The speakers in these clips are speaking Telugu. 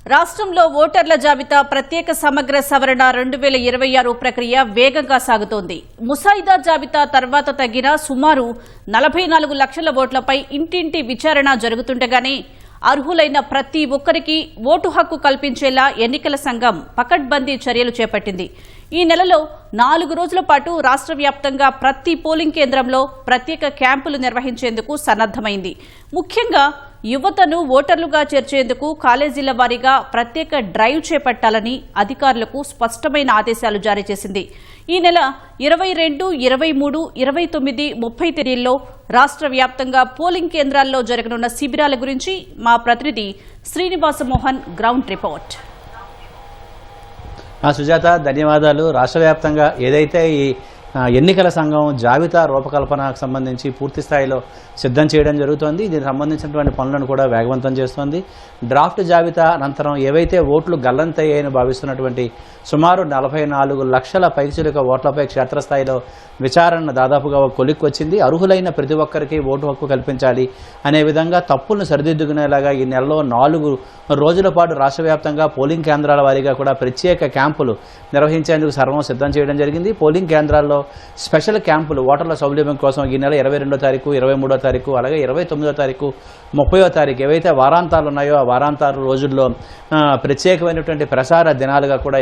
రాష్ట్రంలో ఓటర్ల జాబితా ప్రత్యేక సమగ్ర సవరణ 2026 ప్రక్రియ వేగంగా సాగుతోంది. ముసాయిదా జాబితా తర్వాత తగ్గిన సుమారు 44 లక్షల ఓట్లపై ఇంటింటి విచారణ జరుగుతుండగానే అర్హులైన ప్రతి ఒక్కరికి ఓటు హక్కు కల్పించేలా ఎన్నికల సంఘం పకడ్బందీ చర్యలు చేపట్టింది. ఈ నెలలో 4 రోజుల పాటు రాష్ట్ర వ్యాప్తంగా ప్రతి పోలింగ్ కేంద్రంలో ప్రత్యేక క్యాంపులు నిర్వహించేందుకు సన్నద్దమైంది. ముఖ్యంగా యువతను ఓటర్లుగా చేర్చేందుకు కాలేజీల వారీగా ప్రత్యేక డ్రైవ్ చేపట్టాలని అధికారులకు స్పష్టమైన ఆదేశాలు జారీ చేసింది. ఈ నెల 22, 23, 29, 30 తేదీల్లో రాష్ట్ర వ్యాప్తంగా పోలింగ్ కేంద్రాల్లో జరగనున్న శిబిరాల గురించి మా ప్రతినిధి శ్రీనివాసమోహన్ గ్రౌండ్ రిపోర్ట్. సుజాత, ధన్యవాదాలు. రాష్ట్ర వ్యాప్తంగా ఏదైతే ఈ ఎన్నికల సంఘం జాబితా రూపకల్పనకు సంబంధించి పూర్తి స్థాయిలో సిద్ధం చేయడం జరుగుతోంది. దీనికి సంబంధించినటువంటి పనులను కూడా వేగవంతం చేస్తోంది. డ్రాఫ్ట్ జాబితా అనంతరం ఏవైతే ఓట్లు గల్లంతయ్యాయని భావిస్తున్నటువంటి సుమారు 44 లక్షల పైచిలుక ఓట్లపై క్షేత్రస్థాయిలో విచారణ దాదాపుగా కొలిక్కి వచ్చింది. అర్హులైన ప్రతి ఒక్కరికి ఓటు హక్కు కల్పించాలి అనే విధంగా తప్పులను సరిదిద్దుకునేలాగా ఈ నెలలో 4 రోజుల పాటు రాష్ట్ర వ్యాప్తంగా పోలింగ్ కేంద్రాల వారీగా కూడా ప్రత్యేక క్యాంపులు నిర్వహించేందుకు సర్వం సిద్ధం చేయడం జరిగింది. పోలింగ్ కేంద్రాల్లో స్పెషల్ క్యాంపులు ఓటర్ల సౌలభ్యం కోసం ఈ నెల 22వ తారీఖు, 23వ తారీఖు, అలాగే 29వ తారీఖు, 30వ తారీఖు ఏవైతే వారాంతాలు ఉన్నాయో ఆ వారాంతాల రోజుల్లో ప్రత్యేకమైనటువంటి ప్రసార దినాలుగా కూడా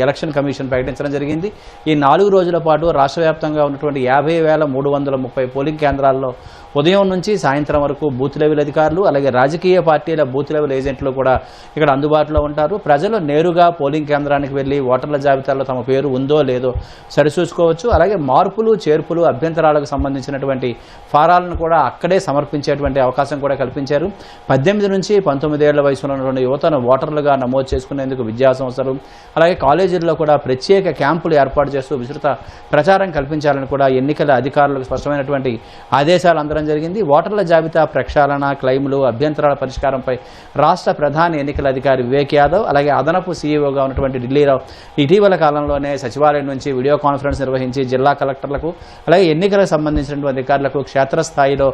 ఎలక్షన్ కమిషన్ ప్రకటించడం జరిగింది. ఈ 4 రోజుల పాటు రాష్ట్ర వ్యాప్తంగా ఉన్నటువంటి 50,330 పోలింగ్ కేంద్రాల్లో ఉదయం నుంచి సాయంత్రం వరకు బూత్ లెవెల్ అధికారులు, అలాగే రాజకీయ పార్టీల బూత్ లెవెల్ ఏజెంట్లు కూడా ఇక్కడ అందుబాటులో ఉంటారు. ప్రజలు నేరుగా పోలింగ్ కేంద్రానికి వెళ్లి ఓటర్ల జాబితాలో తమ పేరు ఉందో లేదో సరిచూసుకోవచ్చు. అలాగే మార్పులు, చేర్పులు, అభ్యంతరాలకు సంబంధించినటువంటి ఫారాలను కూడా అక్కడే సమర్పించేటువంటి అవకాశం కూడా కల్పించారు. 18 నుంచి 19 ఏళ్ల వయసులో ఉన్నటువంటి యువతను ఓటర్లుగా నమోదు చేసుకునేందుకు విద్యా సంస్థలు, అలాగే కాలేజీల్లో కూడా ప్రత్యేక క్యాంపులు ఏర్పాటు చేస్తూ విస్తృత ప్రచారం కల్పించాలని కూడా ఎన్నికల అధికారులకు స్పష్టమైనటువంటి ఆదేశాలు అందడం జరిగింది. ఓటర్ల జాబితా ప్రక్షాళన, క్లెయిములు, అభ్యంతరాల పరిష్కారంపై రాష్ట్ర ప్రధాన ఎన్నికల అధికారి వివేక్ యాదవ్, అలాగే అదనపు సీఈఓగా ఉన్నటువంటి ఢిల్లీరావు ఇటీవల కాలంలోనే సచివాలయం నుంచి వీడియో కాన్ఫరెన్స్ నిర్వహించి జిల్లా కలెక్టర్లకు, అలాగే ఎన్నికలకు సంబంధించినటువంటి అధికారులకు క్షేత్రస్థాయిలో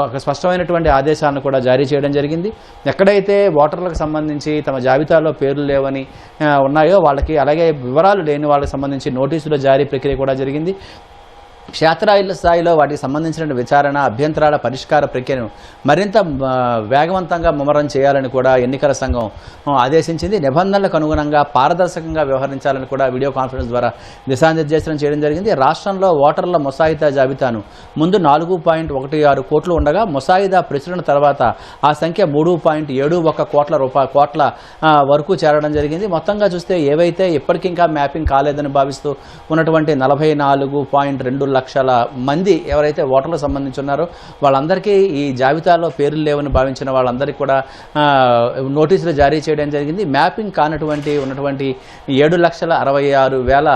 ఒక స్పష్టమైనటువంటి ఆదేశాలను కూడా జారీ చేయడం జరిగింది. ఎక్కడైతే ఓటర్లకు సంబంధించి తమ జాబితాలో పేర్లు లేవని ఉన్నాయో వాళ్ళకి, అలాగే వివరాలు లేని వాళ్ళకి సంబంధించి నోటీసుల జారీ ప్రక్రియ కూడా జరిగింది. క్షేత్రాల స్థాయిలో వాటికి సంబంధించిన విచారణ, అభ్యంతరాల పరిష్కార ప్రక్రియను మరింత వేగవంతంగా ముమ్మరం చేయాలని కూడా ఎన్నికల సంఘం ఆదేశించింది. నిబంధనలకు అనుగుణంగా పారదర్శకంగా వ్యవహరించాలని కూడా వీడియో కాన్ఫరెన్స్ ద్వారా దిశానిర్దేశనం చేయడం జరిగింది. రాష్ట్రంలో ఓటర్ల ముసాయిదా జాబితాను ముందు 4.16 కోట్లు ఉండగా ముసాయిదా ప్రచురణ తర్వాత ఆ సంఖ్య 3.71 కోట్ల వరకు చేరడం జరిగింది. మొత్తంగా చూస్తే ఏవైతే ఇప్పటికింకా మ్యాపింగ్ కాలేదని భావిస్తూ ఉన్నటువంటి 44.2 లక్షల మంది ఎవరైతే ఓటర్లకు సంబంధించి ఉన్నారో వాళ్ళందరికీ ఈ జాబితాలో పేర్లు లేవని భావించిన వాళ్ళందరికీ కూడా నోటీసులు జారీ చేయడం జరిగింది. మ్యాపింగ్ కానటువంటి ఉన్నటువంటి 7,66,000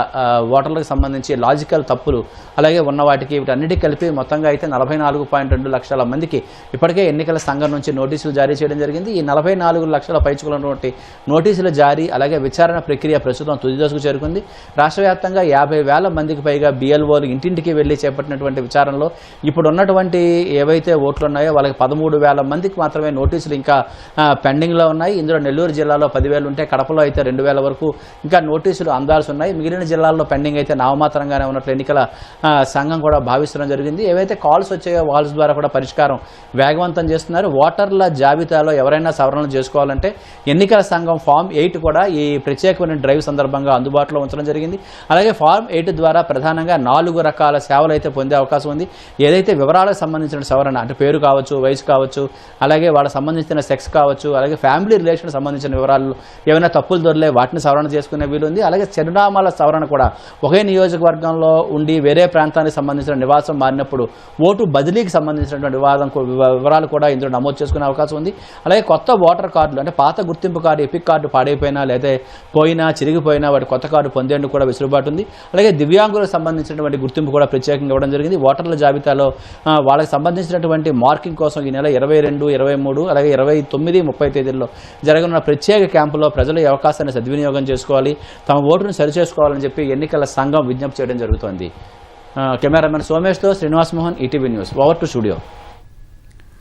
ఓటర్లకు సంబంధించి లాజికల్ తప్పులు అలాగే ఉన్న వాటికి వీటన్నిటికీ కలిపి మొత్తంగా అయితే 44.2 లక్షల మందికి ఇప్పటికే ఎన్నికల సంఘం నుంచి నోటీసులు జారీ చేయడం జరిగింది. ఈ 44 లక్షల పైచుకున్నటువంటి నోటీసుల జారీ అలాగే విచారణ ప్రక్రియ ప్రస్తుతం తుది దశకు చేరుకుంది. రాష్ట్ర వ్యాప్తంగా 50,000 మందికి పైగా బిఎల్ఓలు ఇంటింటికి వెళ్లి చేపట్టినటువంటి విచారణలో ఇప్పుడు ఉన్నటువంటి ఏవైతే ఓట్లు ఉన్నాయో వాళ్ళకి 13,000 మందికి మాత్రమే నోటీసులు ఇంకా పెండింగ్లో ఉన్నాయి. ఇందులో నెల్లూరు జిల్లాలో 10,000 ఉంటే కడపలో అయితే 2,000 వరకు ఇంకా నోటీసులు అందాల్సి ఉన్నాయి. మిగిలిన జిల్లాల్లో పెండింగ్ అయితే నామమాత్రంగానే ఉన్నట్లు ఎన్నికల సంఘం కూడా భావిస్తడం జరిగింది. ఏవైతే కాల్స్ వచ్చాయో వాల్స్ ద్వారా కూడా పరిష్కారం వేగవంతం చేస్తున్నారు. ఓటర్ల జాబితాలో ఎవరైనా సవరణలు చేసుకోవాలంటే ఎన్నికల సంఘం ఫామ్ 8 కూడా ఈ ప్రత్యేకమైన డ్రైవ్ సందర్భంగా అందుబాటులో ఉంచడం జరిగింది. అలాగే ఫామ్ 8 ద్వారా ప్రధానంగా 4 రకాల సేవలు అయితే పొందే అవకాశం ఉంది. ఏదైతే వివరాలకు సంబంధించిన సవరణ అంటే పేరు కావచ్చు, వయసు కావచ్చు, అలాగే వాళ్ళకి సంబంధించిన సెక్స్ కావచ్చు, అలాగే ఫ్యామిలీ రిలేషన్ సంబంధించిన వివరాలు ఏమైనా తప్పులు దొరలే వాటిని సవరణ చేసుకునే వీలుంది. అలాగే చిరునామాల సవరణ కూడా ఒకే నియోజకవర్గంలో ఉండి వేరే ప్రాంతానికి సంబంధించిన నివాసం మారినప్పుడు ఓటు బదిలీకి సంబంధించినటువంటి వివరాలు కూడా ఇందులో నమోదు చేసుకునే అవకాశం ఉంది. అలాగే కొత్త ఓటర్ కార్డులు అంటే పాత గుర్తింపు కార్డు, ఎపిక్ కార్డు పాడైపోయినా లేదా పోయినా చిరిగిపోయినా వాటి కొత్త కార్డు పొందేందుకు కూడా వెసులుబాటు ఉంది. అలాగే దివ్యాంగులకు సంబంధించినటువంటి గుర్తింపు కూడా ప్రత్యేకంగా ఇవ్వడం జరిగింది. ఓటర్ల జాబితాలో వాళ్ళకి సంబంధించినటువంటి మార్కింగ్ కోసం ఈ నెల 22, 23 అలాగే 29, 30 తేదీల్లో జరగనున్న ప్రత్యేక క్యాంపులో ప్రజలు ఈ అవకాశాన్ని సద్వినియోగం చేసుకోవాలి, తమ ఓటును సరిచేసుకోవాలని చెప్పి ఎన్నికల సంఘం విజ్ఞప్తి చేయడం జరుగుతోంది. కెమెరామెన్ సోమేష్తో Srinivas Mohan, ETV news. Over to studio.